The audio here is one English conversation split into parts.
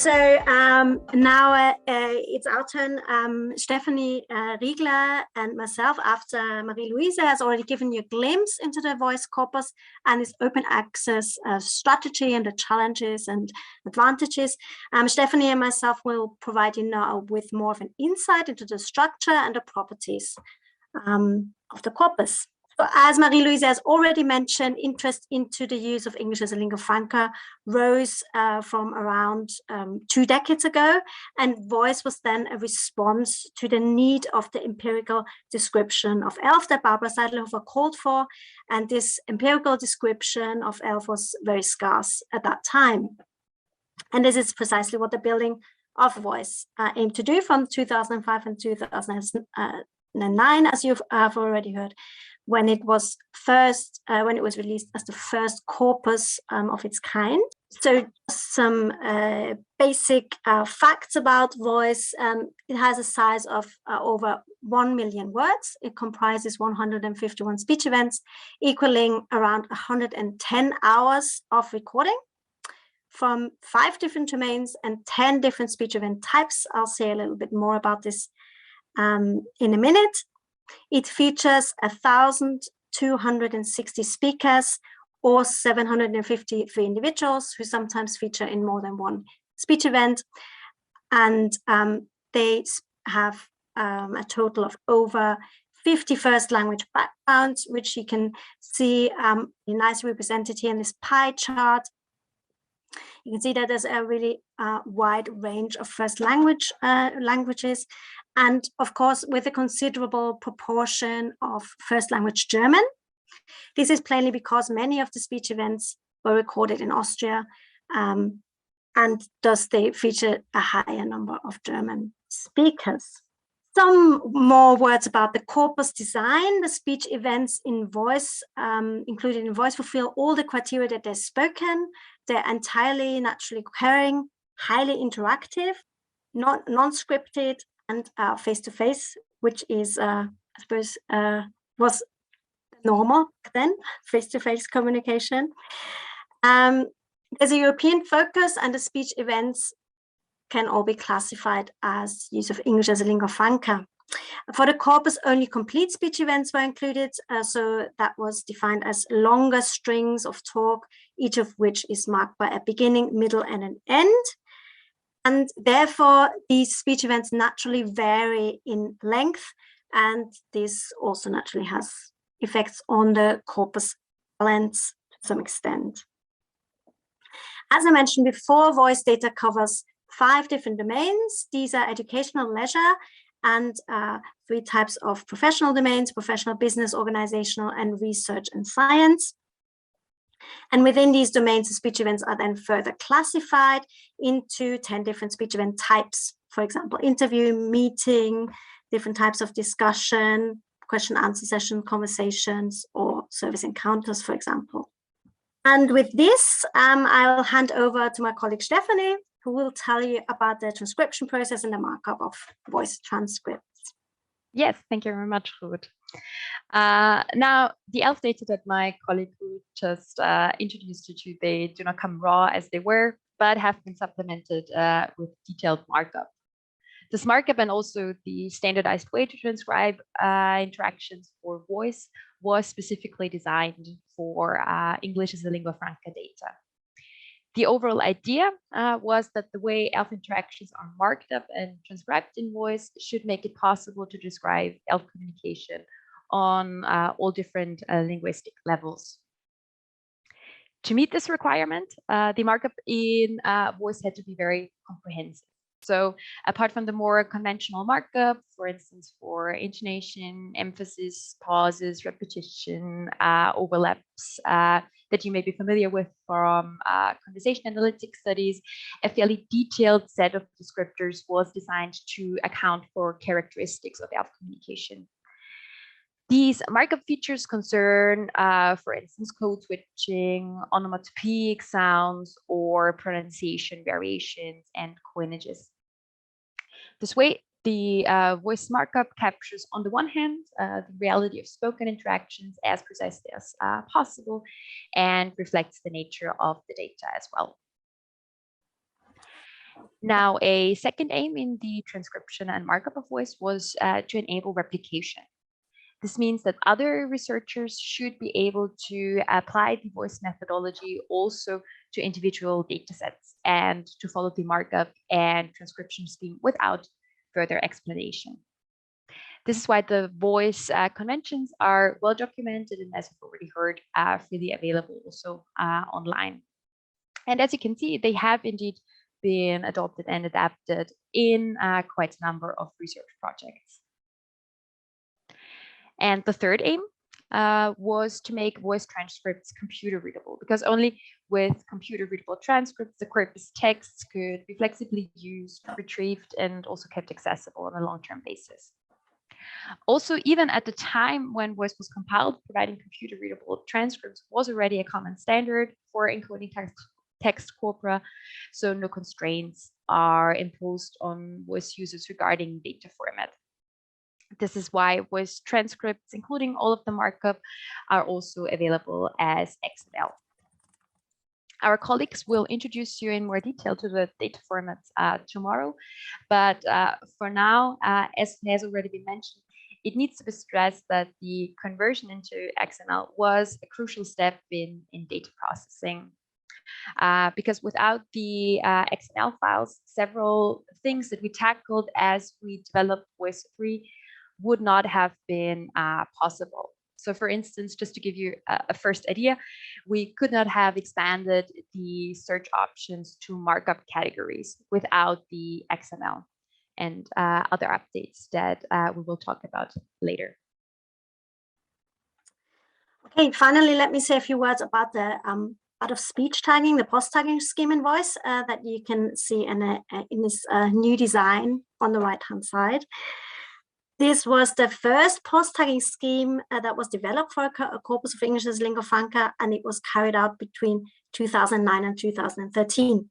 So now it's our turn. Stefanie Riegler and myself, after Marie-Louise has already given you a glimpse into the VOICE corpus and its open access strategy and the challenges and advantages. Stefanie and myself will provide you now with more of an insight into the structure and the properties of the corpus. So as Marie-Louise has already mentioned, interest into the use of English as a lingua franca rose from around 2 decades ago, and VOICE was then a response to the need of the empirical description of ELF that Barbara Seidelhofer called for, and this empirical description of ELF was very scarce at that time. And this is precisely what the building of VOICE aimed to do from 2005 and 2009, as you have already heard, when it was released as the first corpus of its kind. So some basic facts about VOICE. It has a size of over 1 million words. It comprises 151 speech events, equaling around 110 hours of recording from 5 different domains and 10 different speech event types. I'll say a little bit more about this in a minute. It features 1,260 speakers or 753 individuals who sometimes feature in more than one speech event. And they have a total of over 50 first language backgrounds, which you can see nicely represented here in this pie chart. You can see that there's a really wide range of first languages. And of course, with a considerable proportion of first language German. This is plainly because many of the speech events were recorded in Austria, and thus they feature a higher number of German speakers. Some more words about the corpus design. The speech events in VOICE, included in VOICE, fulfill all the criteria that they're spoken. They're entirely naturally occurring, highly interactive, non-scripted, and face-to-face, which is, I suppose, was normal then, face-to-face communication. There's a European focus, and the speech events can all be classified as use of English as a lingua franca. For the corpus, only complete speech events were included, so that was defined as longer strings of talk, each of which is marked by a beginning, middle, and an end. And therefore, these speech events naturally vary in length, and this also naturally has effects on the corpus balance to some extent. As I mentioned before, VOICE data covers 5 different domains. These are educational, leisure, and 3 types of professional domains: professional, business, organizational, and research and science. And within these domains, the speech events are then further classified into 10 different speech event types. For example, interview, meeting, different types of discussion, question-answer session, conversations, or service encounters, for example. And with this, I'll hand over to my colleague Stefanie, who will tell you about the transcription process and the markup of VOICE transcripts. Yes, thank you very much, Ruth. Now, the ELF data that my colleague Ruth just introduced you to, they do not come raw as they were, but have been supplemented with detailed markup. This markup and also the standardized way to transcribe interactions for VOICE was specifically designed for English as a lingua franca data. The overall idea was that the way ELF interactions are marked up and transcribed in VOICE should make it possible to describe ELF communication on all different linguistic levels. To meet this requirement, the markup in VOICE had to be very comprehensive. So apart from the more conventional markup, for instance, for intonation, emphasis, pauses, repetition, overlaps that you may be familiar with from conversation analytics studies, a fairly detailed set of descriptors was designed to account for characteristics of ELF communication. These markup features concern, for instance, code switching, onomatopoeic sounds, or pronunciation variations and coinages. This way, the VOICE markup captures, on the one hand, the reality of spoken interactions as precisely as possible, and reflects the nature of the data as well. Now, a second aim in the transcription and markup of voice was to enable replication. This means that other researchers should be able to apply the voice methodology also to individual datasets and to follow the markup and transcription scheme without further explanation. This is why the voice conventions are well documented and, as you've already heard, freely available also online. And as you can see, they have indeed been adopted and adapted in quite a number of research projects. And the third aim was to make voice transcripts computer readable, because only with computer readable transcripts, the corpus texts could be flexibly used, retrieved, and also kept accessible on a long-term basis. Also, even at the time when voice was compiled, providing computer readable transcripts was already a common standard for encoding text corpora, so no constraints are imposed on voice users regarding data format. This is why voice transcripts, including all of the markup, are also available as XML. Our colleagues will introduce you in more detail to the data formats tomorrow, but for now, as has already been mentioned, it needs to be stressed that the conversion into XML was a crucial step in data processing. Because without the XML files, several things that we tackled as we developed Voice 3 would not have been possible. So for instance, just to give you a first idea, we could not have expanded the search options to markup categories without the XML and other updates that we will talk about later. Okay, finally, let me say a few words about the out-of-speech tagging, the post-tagging scheme in Voice that you can see in this new design on the right-hand side. This was the first post-tagging scheme that was developed for a corpus of English as lingua franca, and it was carried out between 2009 and 2013.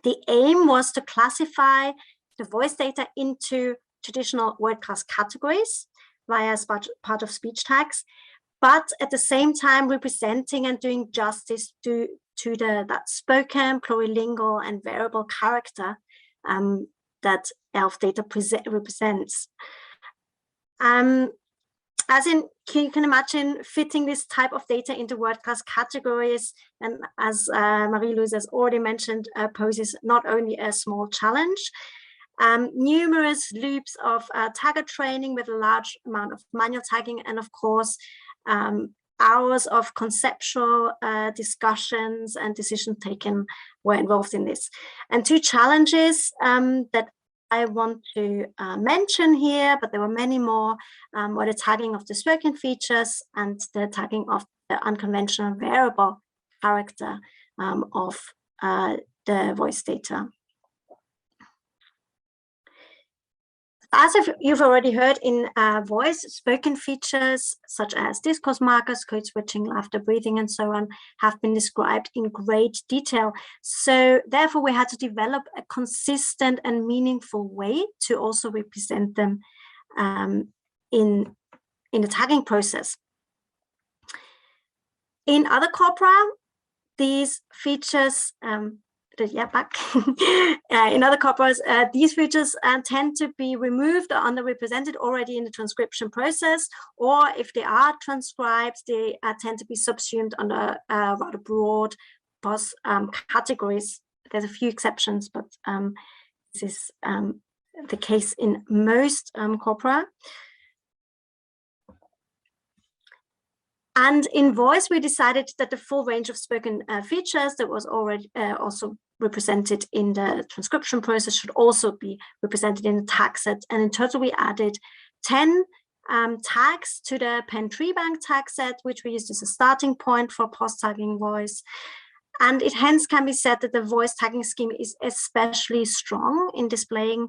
The aim was to classify the voice data into traditional word class categories via part of speech tags, but at the same time representing and doing justice to that spoken, plurilingual, and variable character that ELF data represents. As in, you can imagine fitting this type of data into word class categories, and as Marie-Louise has already mentioned, poses not only a small challenge, numerous loops of tagger training with a large amount of manual tagging, and of course, hours of conceptual discussions and decision taken were involved in this. And two challenges that I want to mention here, but there were many more, were the tagging of the spoken features and the tagging of the unconventional variable character of the voice data. As you've already heard in Voice, spoken features such as discourse markers, code switching, laughter, breathing, and so on have been described in great detail. So therefore, we had to develop a consistent and meaningful way to also represent them in the tagging process. In other corpora, these features in other corpus, these features tend to be removed or underrepresented already in the transcription process, or if they are transcribed, they tend to be subsumed under rather broad categories. There's a few exceptions, but this is the case in most corpora. And in Voice, we decided that the full range of spoken features that was already also represented in the transcription process should also be represented in the tag set. And in total, we added 10 tags to the Penn Tree Bank tag set, which we used as a starting point for post-tagging Voice. And it hence can be said that the Voice tagging scheme is especially strong in displaying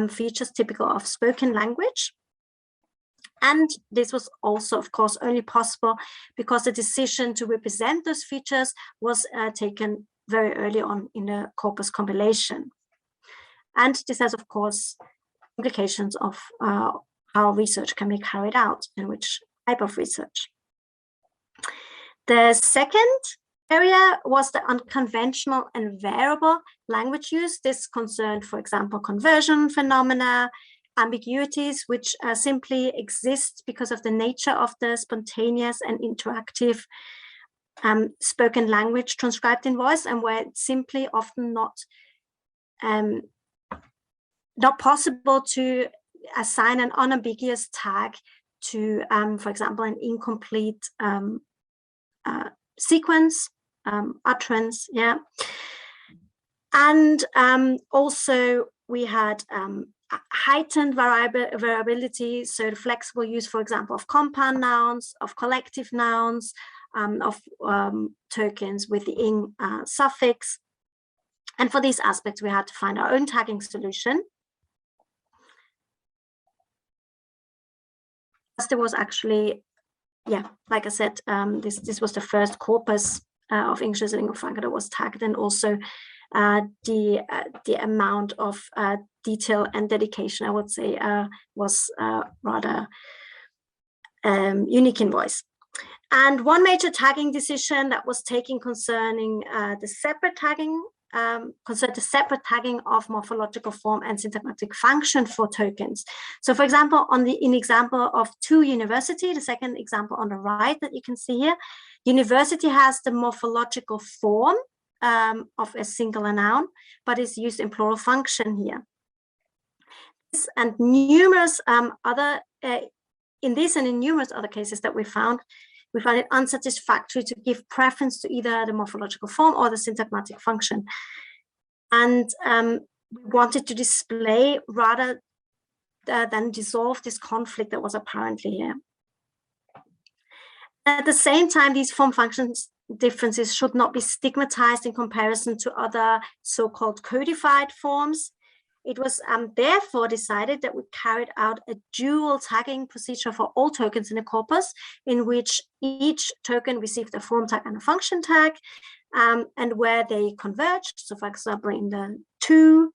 features typical of spoken language. And this was also, of course, only possible because the decision to represent those features was taken very early on in the corpus compilation. And this has, of course, implications of how research can be carried out and which type of research. The second area was the unconventional and variable language use. This concerned, for example, conversion phenomena, ambiguities, which simply exist because of the nature of the spontaneous and interactive spoken language transcribed in voice, and where it's simply often not possible to assign an unambiguous tag to, for example, an incomplete sequence, utterance, yeah. And also we had heightened variability, so the flexible use, for example, of compound nouns, of collective nouns, of tokens with the ing suffix. And for these aspects, we had to find our own tagging solution. There was actually, yeah, like I said, this was the first corpus of English as a lingua franca that was tagged, and also the amount of detail and dedication, I would say, was rather unique in voice. And one major tagging decision that was taken concerning the separate tagging concerned the separate tagging of morphological form and syntagmatic function for tokens. So, for example, in example of TU University, the second example on the right that you can see here, university has the morphological form of a singular noun, but is used in plural function here. And numerous other in this and in numerous other cases that we found it unsatisfactory to give preference to either the morphological form or the syntagmatic function. And we wanted to display rather than dissolve this conflict that was apparently here. At the same time, these form functions differences should not be stigmatized in comparison to other so-called codified forms. It was therefore decided that we carried out a dual tagging procedure for all tokens in the corpus, in which each token received a form tag and a function tag, and where they converged. So, for example, in the TU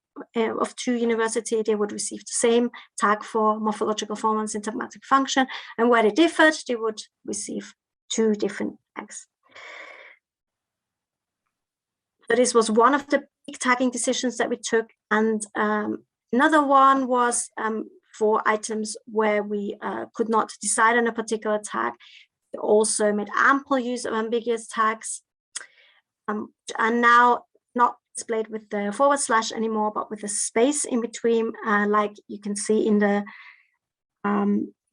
University, they would receive the same tag for morphological form and syntagmatic function, and where they differed, they would receive two different tags. So this was one of the big tagging decisions that we took, and another one was for items where we could not decide on a particular tag. We also made ample use of ambiguous tags, and now not displayed with the / anymore, but with a space in between, like you can see in the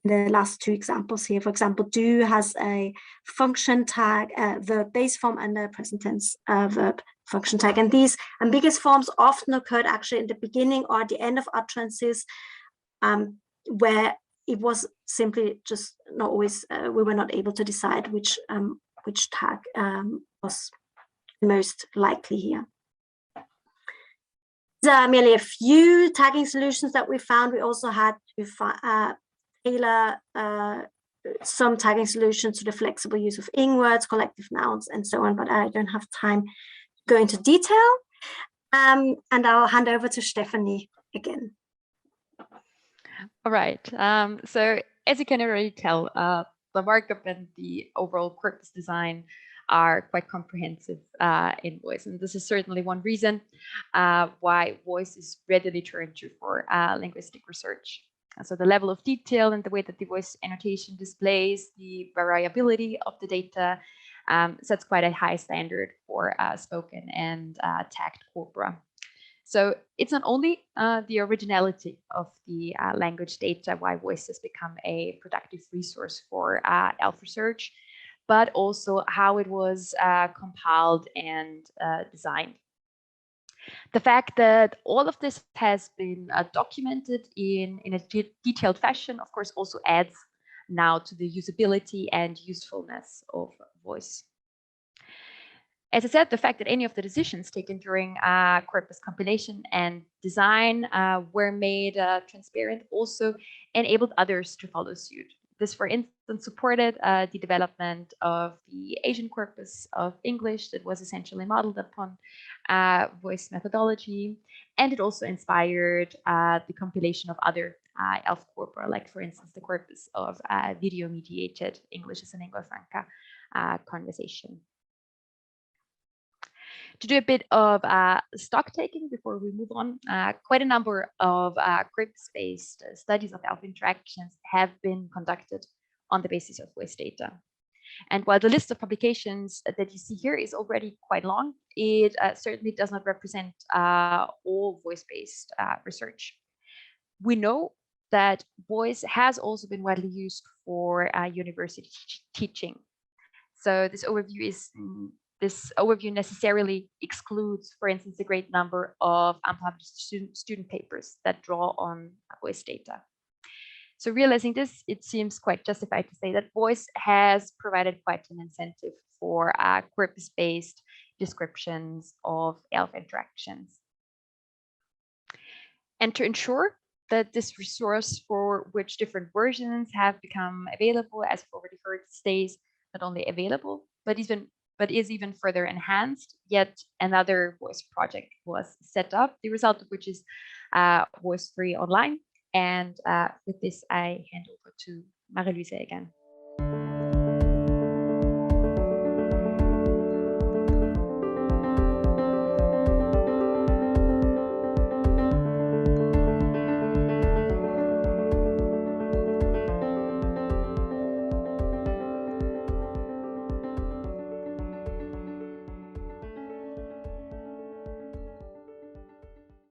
last two examples here. For example, do has a function tag, verb base form, and a present tense verb function tag. And these ambiguous forms often occurred actually in the beginning or at the end of utterances, where it was simply just not always, we were not able to decide which tag was most likely here. There are merely a few tagging solutions that we found. We also had to tailor some tagging solutions to the flexible use of ing words, collective nouns, and so on, but I don't have time to go into detail. And I'll hand over to Stefanie again. All right. So as you can already tell, the markup and the overall corpus design are quite comprehensive in VOICE. And this is certainly one reason why VOICE is readily turned to for linguistic research. So the level of detail and the way that the VOICE annotation displays the variability of the data sets quite a high standard for spoken and tagged corpora. So it's not only the originality of the language data why VOICE has become a productive resource for ELF research, but also how it was compiled and designed. The fact that all of this has been documented in a detailed fashion, of course, also adds now to the usability and usefulness of VOICE. As I said, the fact that any of the decisions taken during corpus compilation and design were made transparent also enabled others to follow suit. This, for instance, supported the development of the Asian corpus of English that was essentially modeled upon VOICE methodology, and it also inspired the compilation of other ELF corpora, like, for instance, the corpus of video-mediated English as a lingua franca conversation. To do a bit of stock taking before we move on, quite a number of Corpus-based studies of ELF interactions have been conducted on the basis of voice data. And while the list of publications that you see here is already quite long, it certainly does not represent all voice-based research. We know that voice has also been widely used for university teaching. So this overview necessarily excludes, for instance, a great number of unpublished student papers that draw on voice data. So realizing this, it seems quite justified to say that voice has provided quite an incentive for corpus-based descriptions of ELF interactions. And to ensure that this resource, for which different versions have become available, as we've already heard, stays not only available, but is even further enhanced, yet another voice project was set up, the result of which is Voice 3 Online. And with this, I hand over to Marie-Louise again.